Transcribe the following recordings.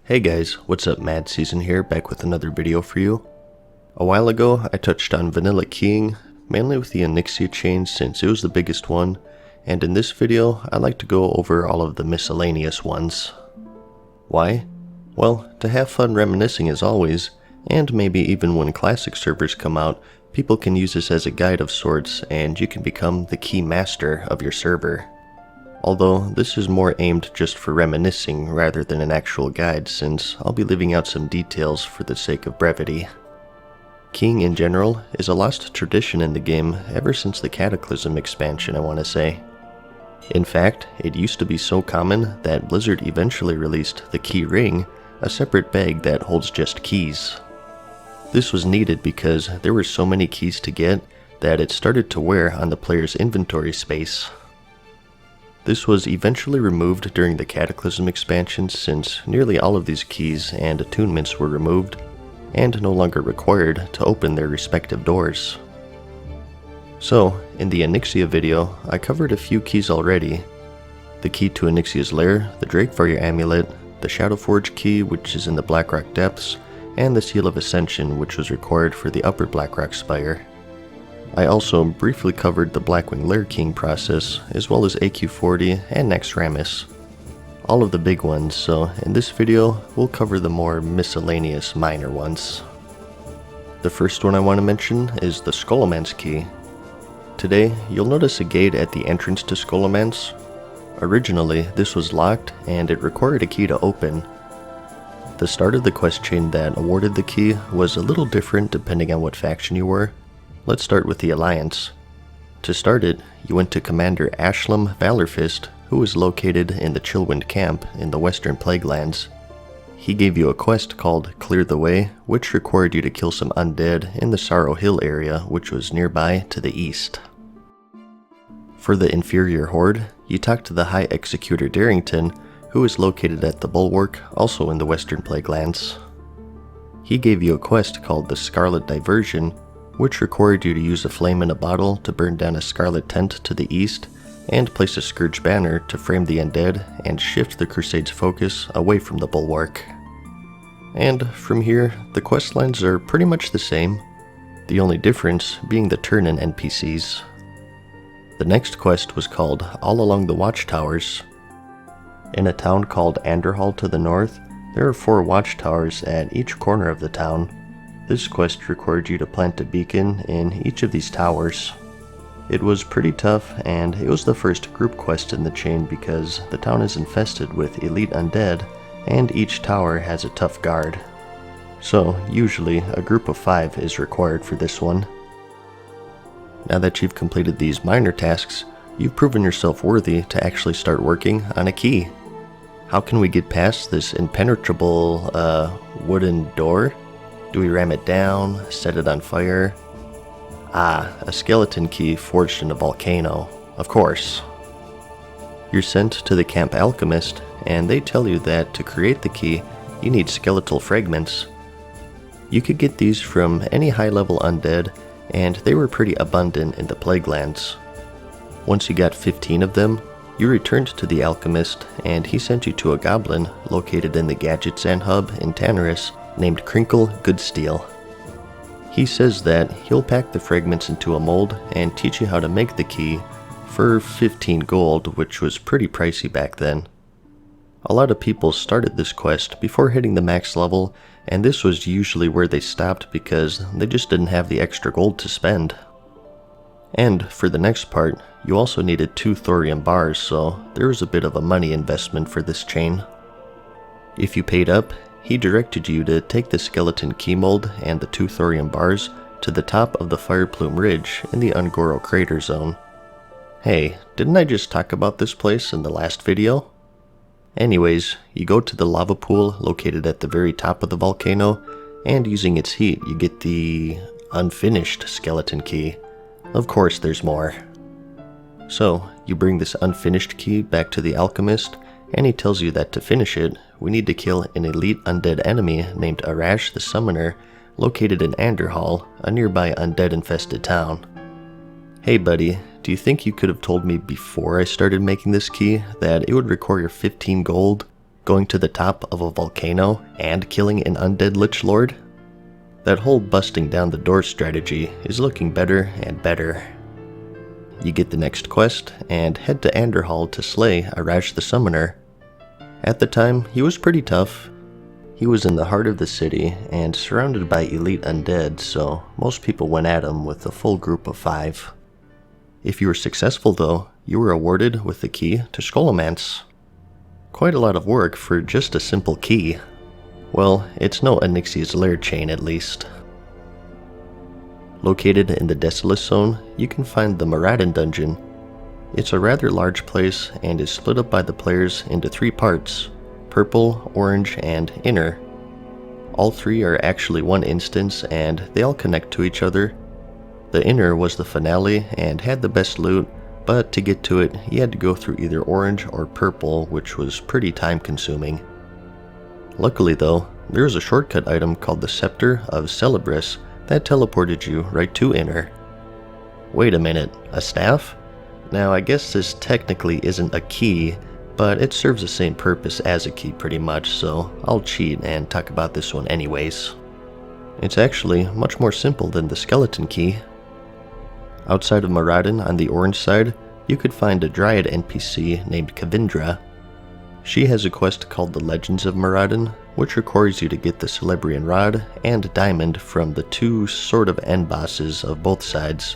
Hey guys, what's up? MadSeason here, back with another video for you. A while ago, I touched on vanilla keying, mainly with the Onyxia chain since it was the biggest one, and in this video, I'd like to go over all of the miscellaneous ones. Why? Well, to have fun reminiscing as always, and maybe even when classic servers come out, people can use this as a guide of sorts, and you can become the key master of your server. Although this is more aimed just for reminiscing rather than an actual guide, since I'll be leaving out some details for the sake of brevity. Keying in general is a lost tradition in the game ever since the Cataclysm expansion, I want to say. In fact, it used to be so common that Blizzard eventually released the Key Ring, a separate bag that holds just keys. This was needed because there were so many keys to get that it started to wear on the player's inventory space. This was eventually removed during the Cataclysm expansion since nearly all of these keys and attunements were removed and no longer required to open their respective doors. So, in the Onyxia video, I covered a few keys already. The key to Onyxia's lair, the Drakefire amulet, the Shadowforge key which is in the Blackrock depths, and the Seal of Ascension which was required for the upper Blackrock spire. I also briefly covered the Blackwing Lair keying process, as well as AQ40 and Naxxramas. All of the big ones, so in this video, we'll cover the more miscellaneous minor ones. The first one I want to mention is the Scholomance key. Today, you'll notice a gate at the entrance to Scholomance. Originally, this was locked, and it required a key to open. The start of the quest chain that awarded the key was a little different depending on what faction you were. Let's start with the Alliance. To start it, you went to Commander Ashlam Valorfist, who was located in the Chillwind camp in the Western Plaguelands. He gave you a quest called Clear the Way, which required you to kill some undead in the Sorrow Hill area, which was nearby to the east. For the Inferior Horde, you talked to the High Executor Darrington, who is located at the Bulwark, also in the Western Plaguelands. He gave you a quest called the Scarlet Diversion, which required you to use a flame in a bottle to burn down a scarlet tent to the east, and place a scourge banner to frame the undead and shift the Crusade's focus away from the Bulwark. And from here, the questlines are pretty much the same, the only difference being the turn in NPCs. The next quest was called All Along the Watchtowers. In a town called Anderhall to the north, there are 4 watchtowers at each corner of the town. This quest required you to plant a beacon in each of these towers. It was pretty tough, and it was the first group quest in the chain because the town is infested with elite undead, and each tower has a tough guard. So, usually, a group of 5 is required for this one. Now that you've completed these minor tasks, you've proven yourself worthy to actually start working on a key. How can we get past this impenetrable, wooden door? Do we ram it down, set it on fire? Ah, a skeleton key forged in a volcano, of course. You're sent to the Camp Alchemist, and they tell you that to create the key, you need skeletal fragments. You could get these from any high-level undead, and they were pretty abundant in the Plaguelands. Once you got 15 of them, you returned to the Alchemist, and he sent you to a goblin located in the Gadgetzan hub in Tanarus, named Crinkle Goodsteel. He says that he'll pack the fragments into a mold and teach you how to make the key for 15 gold, which was pretty pricey back then. A lot of people started this quest before hitting the max level, and this was usually where they stopped because they just didn't have the extra gold to spend. And for the next part, you also needed 2 thorium bars, so there was a bit of a money investment for this chain. If you paid up, he directed you to take the skeleton key mold and the 2 thorium bars to the top of the Fireplume Ridge in the Ungoro Crater Zone. Hey, didn't I just talk about this place in the last video? Anyways, you go to the lava pool located at the very top of the volcano, and using its heat you get the unfinished skeleton key. Of course there's more. So, you bring this unfinished key back to the alchemist, and he tells you that to finish it, we need to kill an elite undead enemy named Arash the Summoner, located in Anderhall, a nearby undead-infested town. Hey buddy, do you think you could have told me before I started making this key that it would require 15 gold Going to the top of a volcano and killing an undead Lich Lord? That whole busting down the door strategy is looking better and better. You get the next quest and head to Anderhall to slay Arash the Summoner. At the time, he was pretty tough. He was in the heart of the city and surrounded by elite undead, so most people went at him with a full group of 5. If you were successful though, you were awarded with the key to Scholomance. Quite a lot of work for just a simple key. Well, it's no Onyxia's Lair chain at least. Located in the Desolate Zone, you can find the Moradin dungeon. It's a rather large place and is split up by the players into 3 parts: purple, orange, and inner. All 3 are actually one instance and they all connect to each other. The inner was the finale and had the best loot, but to get to it you had to go through either orange or purple, which was pretty time consuming. Luckily though, there was a shortcut item called the Scepter of Celebras that teleported you right to inner. Wait a minute, a staff? Now I guess this technically isn't a key, but it serves the same purpose as a key pretty much, so I'll cheat and talk about this one anyways. It's actually much more simple than the skeleton key. Outside of Moradin on the orange side, you could find a Dryad NPC named Kavindra. She has a quest called the Legends of Moradin, which requires you to get the Celebrian Rod and Diamond from the 2 sort of end bosses of both sides,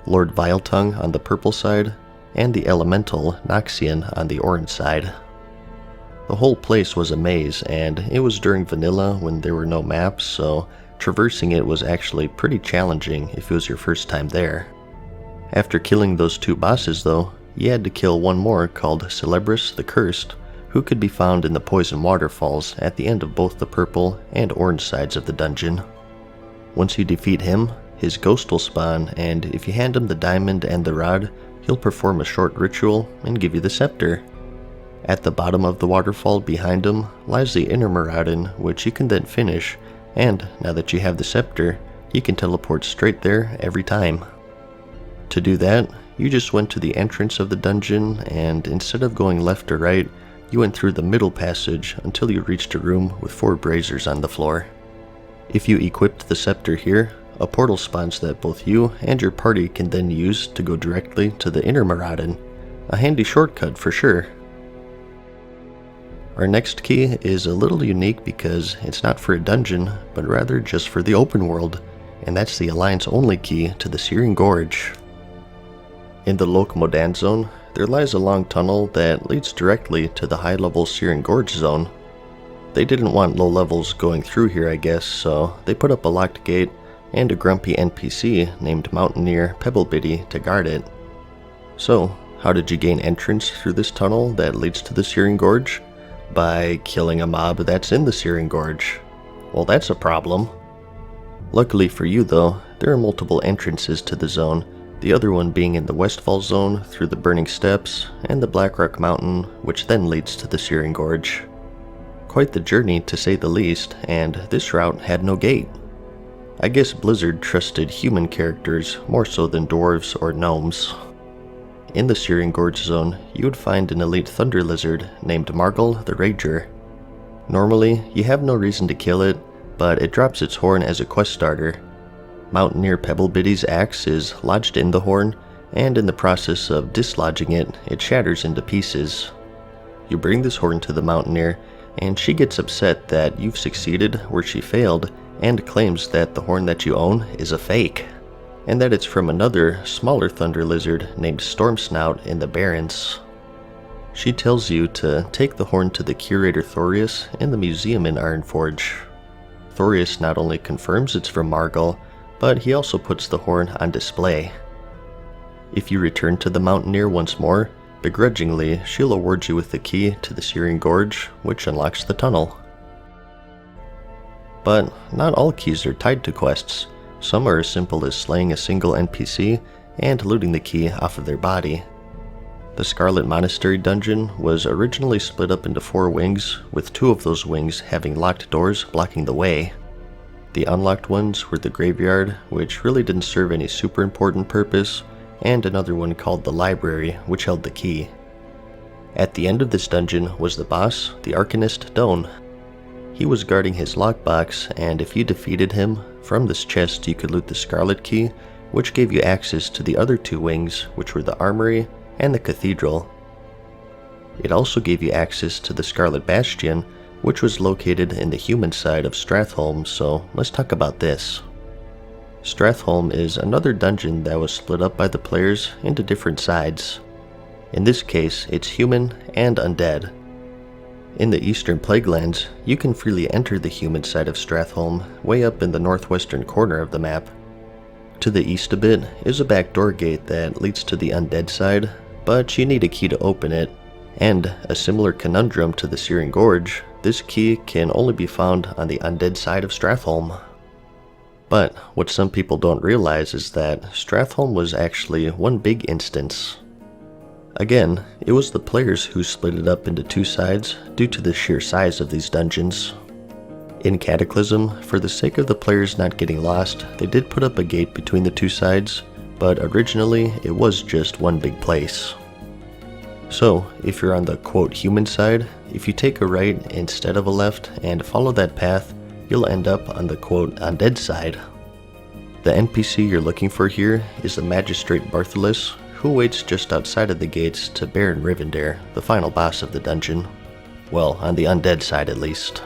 Lord Viletongue on the purple side, and the Elemental Noxian on the orange side. The whole place was a maze, and it was during vanilla when there were no maps, so traversing it was actually pretty challenging if it was your first time there. After killing those 2 bosses though, you had to kill one more called Celebras the Cursed, who could be found in the Poison Waterfalls at the end of both the purple and orange sides of the dungeon. Once you defeat him, his ghost will spawn, and if you hand him the diamond and the rod, he'll perform a short ritual and give you the scepter. At the bottom of the waterfall behind him lies the inner Moradin, which you can then finish, and now that you have the scepter, you can teleport straight there every time. To do that, you just went to the entrance of the dungeon, and instead of going left or right, you went through the middle passage until you reached a room with 4 braziers on the floor. If you equipped the scepter here, a portal spawns that both you and your party can then use to go directly to the inner Moradin. A handy shortcut for sure. Our next key is a little unique because it's not for a dungeon, but rather just for the open world, and that's the Alliance only key to the Searing Gorge. In the Lok Modan zone, there lies a long tunnel that leads directly to the high-level Searing Gorge zone. They didn't want low levels going through here, I guess, so they put up a locked gate and a grumpy NPC named Mountaineer Pebblebiddy to guard it. So, how did you gain entrance through this tunnel that leads to the Searing Gorge? By killing a mob that's in the Searing Gorge. Well, that's a problem. Luckily for you though, there are multiple entrances to the zone, the other one being in the Westfall zone through the Burning Steppes and the Blackrock Mountain, which then leads to the Searing Gorge. Quite the journey to say the least, and this route had no gate. I guess Blizzard trusted human characters more so than dwarves or gnomes. In the Searing Gorge zone, you would find an elite thunder lizard named Margal the Rager. Normally, you have no reason to kill it, but it drops its horn as a quest starter. Mountaineer Pebblebiddy's axe is lodged in the horn, and in the process of dislodging it, it shatters into pieces. You bring this horn to the Mountaineer, and she gets upset that you've succeeded where she failed, and claims that the horn that you own is a fake, and that it's from another, smaller thunder lizard named Stormsnout in the Barrens. She tells you to take the horn to the curator Thorius in the museum in Ironforge. Thorius not only confirms it's from Margal, but he also puts the horn on display. If you return to the Mountaineer once more, begrudgingly she'll award you with the key to the Searing Gorge, which unlocks the tunnel. But not all keys are tied to quests. Some are as simple as slaying a single NPC and looting the key off of their body. The Scarlet Monastery dungeon was originally split up into 4 wings, with 2 of those wings having locked doors blocking the way. The unlocked ones were the graveyard, which really didn't serve any super important purpose, and another one called the library, which held the key. At the end of this dungeon was the boss, the Arcanist Doan. He was guarding his lockbox, and if you defeated him, from this chest you could loot the Scarlet Key, which gave you access to the other two wings, which were the Armory and the Cathedral. It also gave you access to the Scarlet Bastion, which was located in the human side of Stratholme, so let's talk about this. Stratholme is another dungeon that was split up by the players into different sides. In this case, it's human and undead. In the Eastern Plaguelands, you can freely enter the human side of Stratholme way up in the northwestern corner of the map. To the east a bit is a back door gate that leads to the undead side, but you need a key to open it, and a similar conundrum to the Searing Gorge, this key can only be found on the undead side of Stratholme. But what some people don't realize is that Stratholme was actually one big instance. Again, it was the players who split it up into two sides due to the sheer size of these dungeons. In Cataclysm, for the sake of the players not getting lost, they did put up a gate between the two sides, but originally it was just one big place. So, if you're on the quote human side, if you take a right instead of a left and follow that path, you'll end up on the quote undead side. The NPC you're looking for here is the Magistrate Bartholus, who waits just outside of the gates to Baron Rivendare, the final boss of the dungeon. Well, on the undead side at least.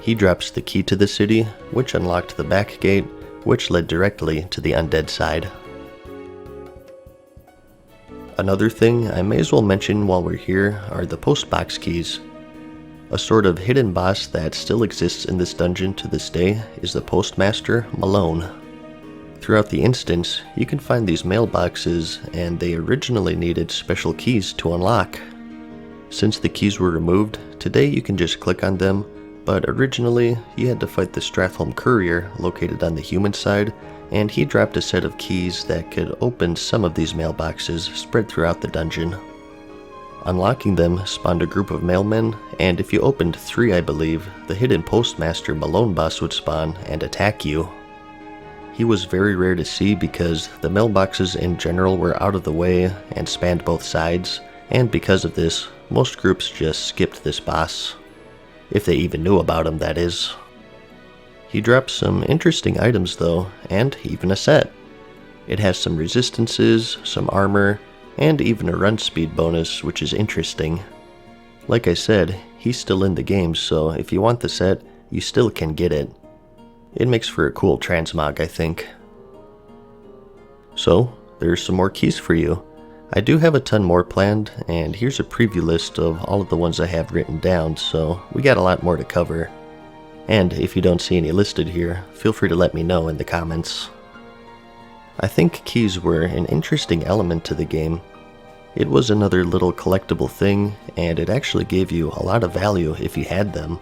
He drops the key to the city, which unlocked the back gate, which led directly to the undead side. Another thing I may as well mention while we're here are the Postbox Keys. A sort of hidden boss that still exists in this dungeon to this day is the Postmaster Malone. Throughout the instance, you can find these mailboxes, and they originally needed special keys to unlock. Since the keys were removed, today you can just click on them, but originally you had to fight the Stratholme Courier located on the human side, and he dropped a set of keys that could open some of these mailboxes spread throughout the dungeon. Unlocking them spawned a group of mailmen, and if you opened 3 I believe, the hidden Postmaster Malone boss would spawn and attack you. He was very rare to see because the mailboxes in general were out of the way and spanned both sides, and because of this, most groups just skipped this boss. If they even knew about him, that is. He drops some interesting items though, and even a set. It has some resistances, some armor, and even a run speed bonus, which is interesting. Like I said, he's still in the game, so if you want the set, you still can get it. It makes for a cool transmog, I think. So, there's some more keys for you. I do have a ton more planned, and here's a preview list of all of the ones I have written down, so we got a lot more to cover. And if you don't see any listed here, feel free to let me know in the comments. I think keys were an interesting element to the game. It was another little collectible thing, and it actually gave you a lot of value if you had them.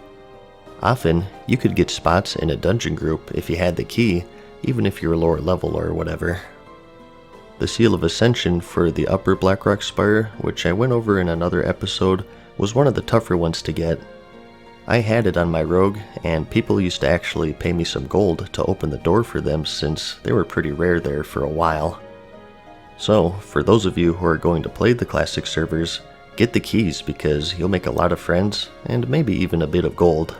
Often, you could get spots in a dungeon group if you had the key, even if you were lower level or whatever. The Seal of Ascension for the Upper Blackrock Spire, which I went over in another episode, was one of the tougher ones to get. I had it on my rogue, and people used to actually pay me some gold to open the door for them since they were pretty rare there for a while. So, for those of you who are going to play the classic servers, get the keys because you'll make a lot of friends, and maybe even a bit of gold.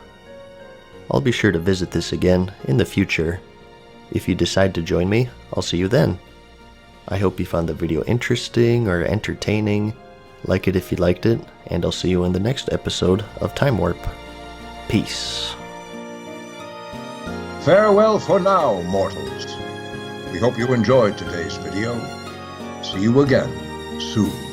I'll be sure to visit this again in the future. If you decide to join me, I'll see you then. I hope you found the video interesting or entertaining. Like it if you liked it, and I'll see you in the next episode of Time Warp. Peace. Farewell for now, mortals. We hope you enjoyed today's video. See you again soon.